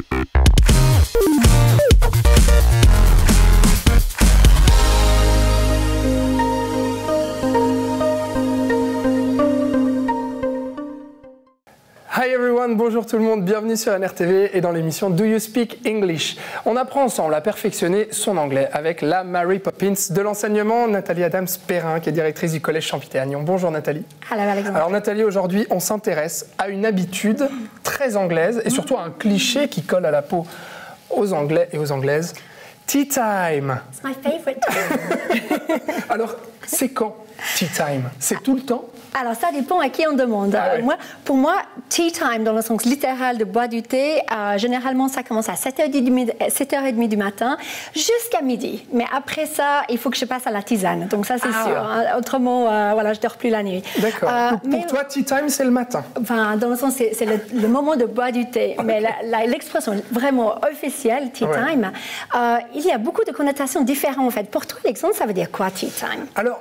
Hi everyone, bonjour tout le monde, bienvenue sur NRTV et dans l'émission Do You Speak English? On apprend ensemble à perfectionner son anglais avec la Mary Poppins de l'enseignement, Nathalie Adams-Perrin, qui est directrice du Collège Champité-Agnon. Bonjour Nathalie. Hello Alexandre. Alors Nathalie, aujourd'hui on s'intéresse à une habitude très anglaise et surtout à un cliché qui colle à la peau aux Anglais et aux Anglaises. Tea time. It's my favorite time. Alors, c'est quand tea time? C'est tout le temps? Alors, ça dépend à qui on demande. Ah ouais. Pour moi, tea time, dans le sens littéral de boire du thé, généralement, ça commence à 7h30 du matin jusqu'à midi. Mais après ça, il faut que je passe à la tisane. Donc ça, c'est sûr. Hein. Autrement, voilà, je ne dors plus la nuit. D'accord. Pour toi, tea time, c'est le matin? Enfin, dans le sens, c'est le moment de boire du thé. Okay. Mais l'expression vraiment officielle, tea time, il y a beaucoup de connotations différentes, en fait. Pour toi, Alexandre, ça veut dire quoi, tea time? Alors,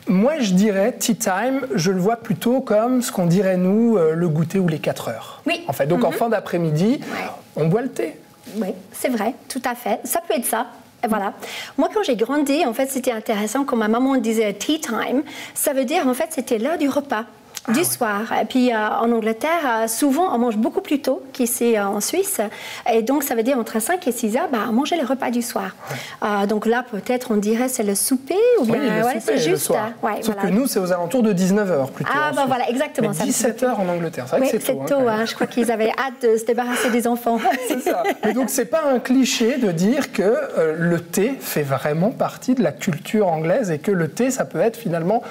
moi, je dirais tea time, je le vois plutôt comme ce qu'on dirait, nous, le goûter ou les 4 heures. Oui. En fait, donc en fin d'après-midi, on boit le thé. Oui, c'est vrai, tout à fait. Ça peut être ça. Et voilà. Moi, quand j'ai grandi, en fait, c'était intéressant quand ma maman disait tea time. Ça veut dire, en fait, c'était l'heure du repas. Du soir. Et puis en Angleterre, souvent on mange beaucoup plus tôt qu'ici en Suisse. Et donc ça veut dire entre 5 et 6 heures, on mangeait le repas du soir. Ouais. Donc là, peut-être on dirait c'est le souper ou bien c'est juste. Ouais, sauf que nous, c'est aux alentours de 19h plutôt. Ah, ben voilà, exactement. 17h en Angleterre. C'est vrai que c'est tôt. Hein, je crois qu'ils avaient hâte de se débarrasser des enfants. C'est ça. Mais donc c'est pas un cliché de dire que le thé fait vraiment partie de la culture anglaise et que le thé, ça peut être finalement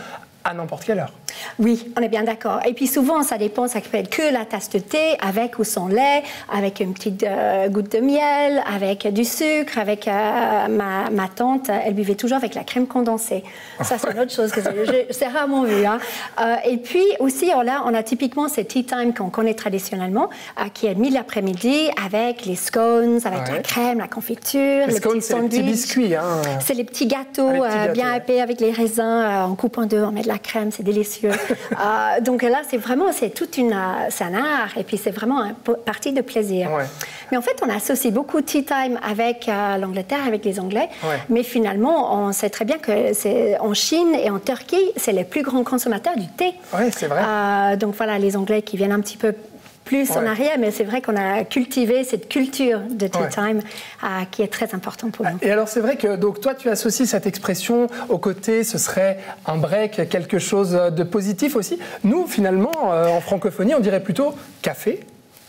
à n'importe quelle heure. Oui, on est bien d'accord. Et puis souvent, ça dépend, ça peut être que la tasse de thé, avec ou sans lait, avec une petite goutte de miel, avec du sucre, avec ma tante, elle buvait toujours avec la crème condensée. Ça, c'est une autre chose que c'est rarement vu. Hein. Et puis aussi, là, on a typiquement ce tea time qu'on connaît traditionnellement, qui est mis l'après-midi avec les scones, avec la crème, la confiture, les scones, c'est les petits biscuits. Hein. C'est les petits gâteaux, bien épais avec les raisins, on coupe en deux, on met de la crème, c'est délicieux. Donc là, c'est un art, et puis c'est vraiment une partie de plaisir. Ouais. Mais en fait, on associe beaucoup tea time avec l'Angleterre, avec les Anglais, mais finalement, on sait très bien que en Chine et en Turquie, c'est les plus grands consommateurs du thé. Oui, c'est vrai. Donc voilà, les Anglais qui viennent un petit peu plus en arrière, mais c'est vrai qu'on a cultivé cette culture de tea time qui est très importante pour nous. Et alors c'est vrai que donc, toi tu associes cette expression au côté, ce serait un break, quelque chose de positif aussi. Nous finalement, en francophonie, on dirait plutôt café.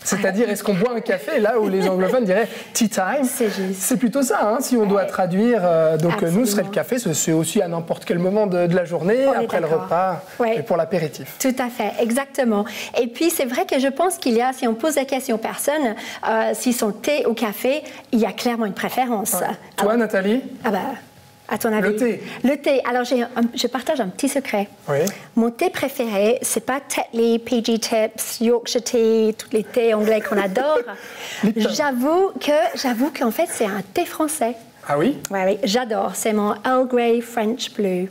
C'est-à-dire, est-ce qu'on boit un café là où les anglophones diraient tea time? C'est plutôt ça, hein, si on doit traduire. Donc absolument. Nous, ce serait le café, c'est aussi à n'importe quel moment de la journée, après le repas, et pour l'apéritif. Tout à fait, exactement. Et puis, c'est vrai que je pense qu'il y a, si on pose la question aux personnes, s'ils sont thé ou café, il y a clairement une préférence. Ouais. Toi, Nathalie? À ton avis? Le thé. Le thé. Alors, je partage un petit secret. Oui. Mon thé préféré, c'est pas Tetley, PG Tips, Yorkshire Tea, tous les thés anglais qu'on adore. J'avoue qu'en fait, c'est un thé français. Ah oui? Oui, j'adore. C'est mon Earl Grey French Blue.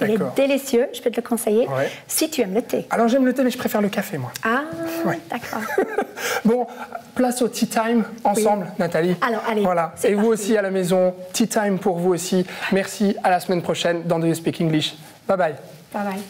Il est délicieux, je peux te le conseiller, si tu aimes le thé. Alors j'aime le thé, mais je préfère le café, moi. Ah, d'accord. Bon, place au tea time ensemble, Nathalie. Alors, allez. Voilà. Et vous aussi à la maison, tea time pour vous aussi. Merci, à la semaine prochaine dans Do You Speak English. Bye bye. Bye bye.